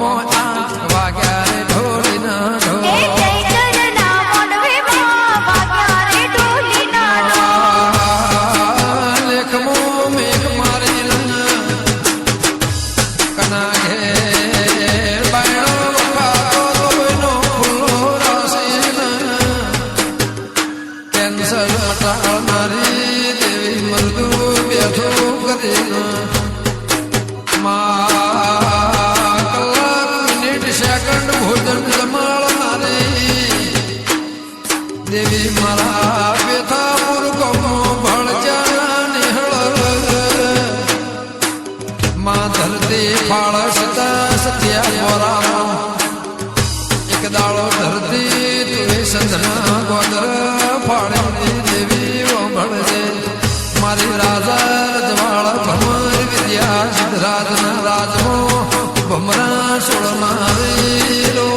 ગમો વાગ્યા રે ઢોલીના ઢોલ લેખમો મેઘ મારી કના ઘેર બાયણો વફાતો કોઈનો ફૂલો રાસીને કેન્સર મટાડનારી દેવી મરદુ બેઠો કરીને દેવી મારા બેથા મુર્ગમો ભણજા નિહળ માં ધરતી ફાળસતા સત્યા મોરાનો એક દાડો ધરતી તુવે સંધના ગોદર ફાળે દેવી ભણજે મારી રાજા રજવાળ ભમર વિદ્યા સિદ્ધરાજના રાજમો ભમરા સોળ મારી લો